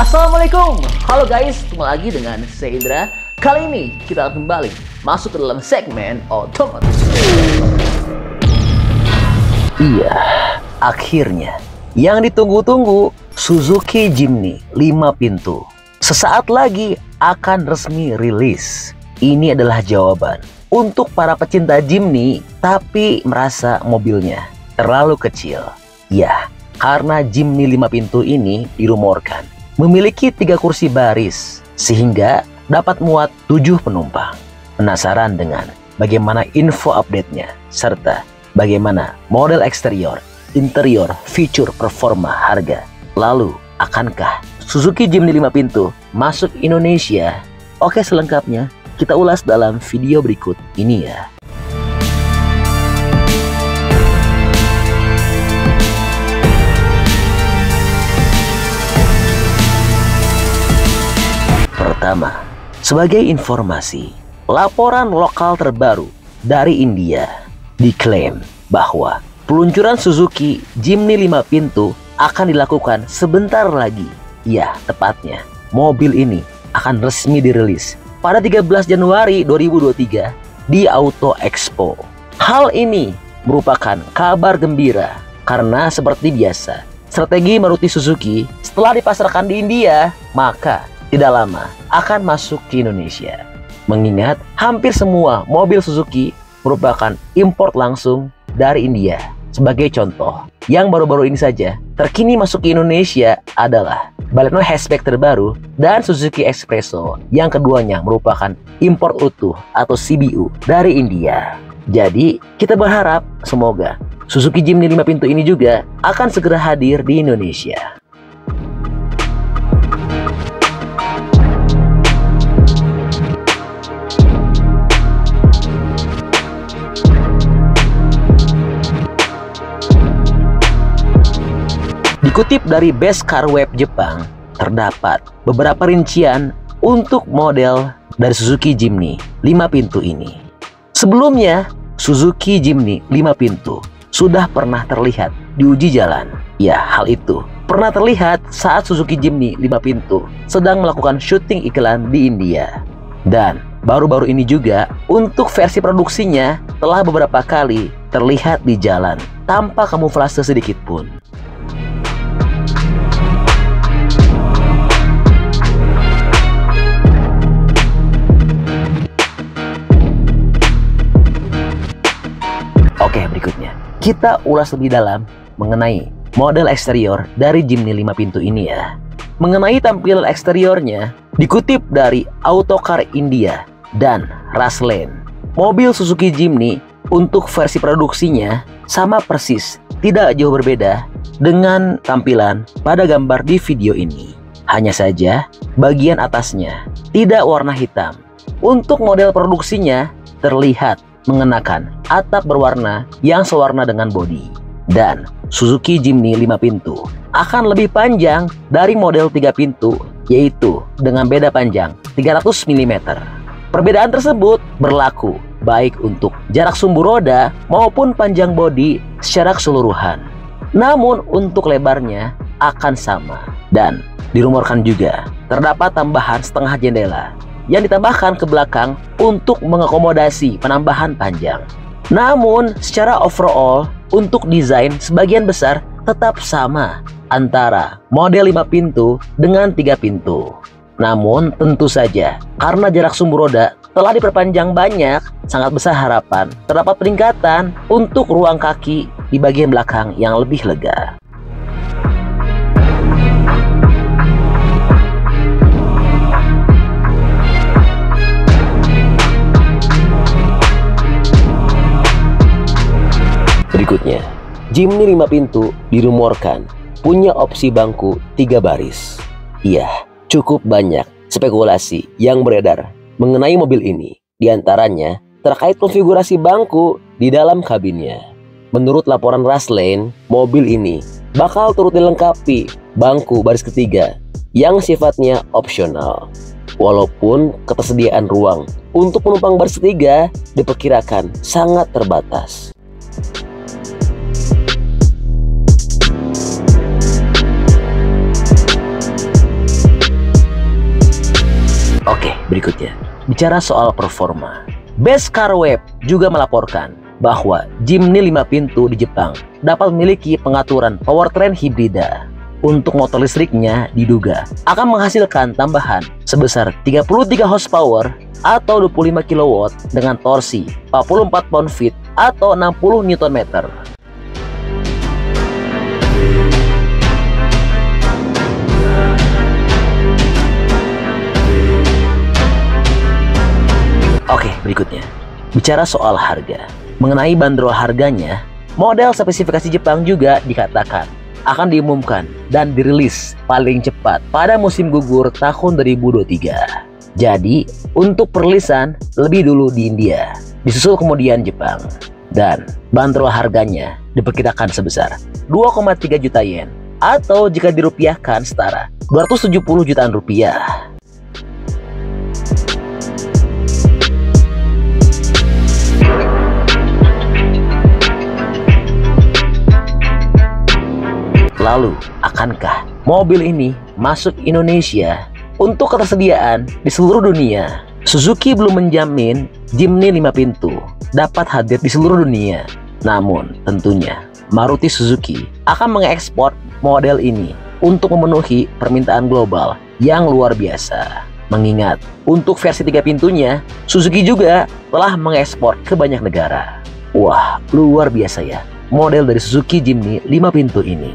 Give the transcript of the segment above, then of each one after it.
Assalamualaikum, halo guys, ketemu lagi dengan saya Indra. Kali ini kita akan kembali masuk ke dalam segmen otomotif. Iya, akhirnya yang ditunggu-tunggu Suzuki Jimny 5 pintu sesaat lagi akan resmi rilis. Ini adalah jawaban untuk para pecinta Jimny tapi merasa mobilnya terlalu kecil. Ya, karena Jimny 5 pintu ini dirumorkan memiliki 3 kursi baris sehingga dapat muat 7 penumpang. Penasaran dengan bagaimana info update-nya serta bagaimana model eksterior, interior, fitur, performa, harga? Lalu, akankah Suzuki Jimny 5 pintu masuk Indonesia? Oke, selengkapnya kita ulas dalam video berikut ini ya. Pertama, sebagai informasi, laporan lokal terbaru dari India diklaim bahwa peluncuran Suzuki Jimny 5 pintu akan dilakukan sebentar lagi. Ya, tepatnya mobil ini akan resmi dirilis pada 13 Januari 2023 di Auto Expo. Hal ini merupakan kabar gembira karena seperti biasa, strategi Maruti Suzuki setelah dipasarkan di India, maka tidak lama akan masuk ke Indonesia. Mengingat hampir semua mobil Suzuki merupakan import langsung dari India. Sebagai contoh, yang baru-baru ini saja terkini masuk ke Indonesia adalah Baleno hatchback terbaru dan Suzuki Expresso, yang keduanya merupakan import utuh atau CBU dari India. Jadi kita berharap semoga Suzuki Jimny 5 pintu ini juga akan segera hadir di Indonesia. Dikutip dari Best Car Web Jepang, terdapat beberapa rincian untuk model dari Suzuki Jimny 5 pintu ini. Sebelumnya, Suzuki Jimny 5 pintu sudah pernah terlihat di uji jalan. Ya, hal itu pernah terlihat saat Suzuki Jimny 5 pintu sedang melakukan syuting iklan di India. Dan baru-baru ini juga untuk versi produksinya telah beberapa kali terlihat di jalan tanpa kamuflase sedikit pun. Oke, berikutnya kita ulas lebih dalam mengenai model eksterior dari Jimny 5 pintu ini ya. Mengenai tampilan eksteriornya, dikutip dari Autocar India dan Ruslan, mobil Suzuki Jimny untuk versi produksinya sama persis, tidak jauh berbeda dengan tampilan pada gambar di video ini. Hanya saja bagian atasnya tidak warna hitam. Untuk model produksinya terlihat mengenakan atap berwarna yang sewarna dengan bodi. Dan Suzuki Jimny 5 pintu akan lebih panjang dari model 3 pintu, yaitu dengan beda panjang 300 mm. Perbedaan tersebut berlaku baik untuk jarak sumbu roda maupun panjang bodi secara keseluruhan. Namun untuk lebarnya akan sama. Dan dirumorkan juga terdapat tambahan setengah jendela yang ditambahkan ke belakang untuk mengakomodasi penambahan panjang. Namun secara overall untuk desain sebagian besar tetap sama antara model 5 pintu dengan 3 pintu. Namun tentu saja karena jarak sumbu roda telah diperpanjang banyak, sangat besar harapan terdapat peningkatan untuk ruang kaki di bagian belakang yang lebih lega. Berikutnya, Jimny 5 pintu dirumorkan punya opsi bangku 3 baris. Iya, cukup banyak spekulasi yang beredar mengenai mobil ini. Di antaranya terkait konfigurasi bangku di dalam kabinnya. Menurut laporan Ruslan, mobil ini bakal turut dilengkapi bangku baris ketiga yang sifatnya opsional. Walaupun ketersediaan ruang untuk penumpang baris ketiga diperkirakan sangat terbatas. Oke, berikutnya. Bicara soal performa. Best Car Web juga melaporkan bahwa Jimny 5 pintu di Jepang dapat memiliki pengaturan powertrain hibrida. Untuk motor listriknya diduga akan menghasilkan tambahan sebesar 33 horsepower atau 25 kW dengan torsi 44 pound-feet atau 60 Nm. Oke, berikutnya. Bicara soal harga. Mengenai bandrol harganya, model spesifikasi Jepang juga dikatakan akan diumumkan dan dirilis paling cepat pada musim gugur tahun 2023. Jadi, untuk perilisan lebih dulu di India, disusul kemudian Jepang. Dan bandrol harganya diperkirakan sebesar 2,3 juta yen atau jika dirupiahkan setara 270 jutaan rupiah. Lalu, akankah mobil ini masuk Indonesia? Untuk ketersediaan di seluruh dunia, Suzuki belum menjamin Jimny 5 pintu dapat hadir di seluruh dunia. Namun, tentunya Maruti Suzuki akan mengekspor model ini untuk memenuhi permintaan global yang luar biasa. Mengingat, untuk versi 3 pintunya, Suzuki juga telah mengekspor ke banyak negara. Wah, luar biasa ya model dari Suzuki Jimny 5 pintu ini.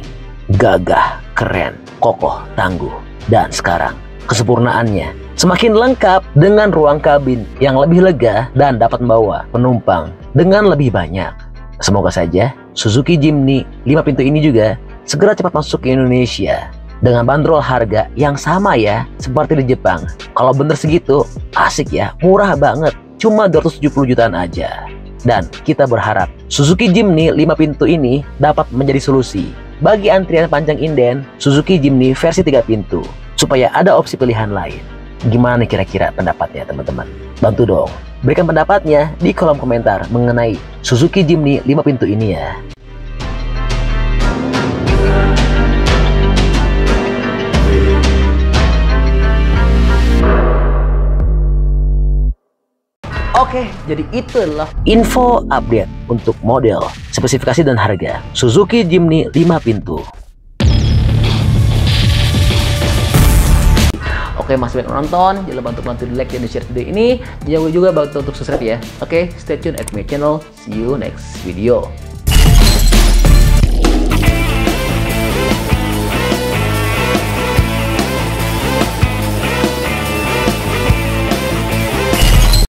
Gagah, keren, kokoh, tangguh. Dan sekarang, kesempurnaannya semakin lengkap dengan ruang kabin yang lebih lega dan dapat membawa penumpang dengan lebih banyak. Semoga saja Suzuki Jimny 5 pintu ini juga segera cepat masuk ke Indonesia dengan bandrol harga yang sama ya seperti di Jepang. Kalau bener segitu, asik ya, murah banget, cuma 270 jutaan aja. Dan kita berharap Suzuki Jimny 5 pintu ini dapat menjadi solusi bagi antrian panjang inden Suzuki Jimny versi 3 pintu, supaya ada opsi pilihan lain. Gimana kira-kira pendapatnya teman-teman? Bantu dong, berikan pendapatnya di kolom komentar mengenai Suzuki Jimny 5 pintu ini ya. Oke, jadi itu adalah info update untuk model, spesifikasi dan harga Suzuki Jimny 5 pintu. Oke, masih banyak menonton, jangan lupa untuk bantu di like dan di share video ini. Jangan lupa juga bantu untuk subscribe ya. Oke, stay tune at my channel. See you next video.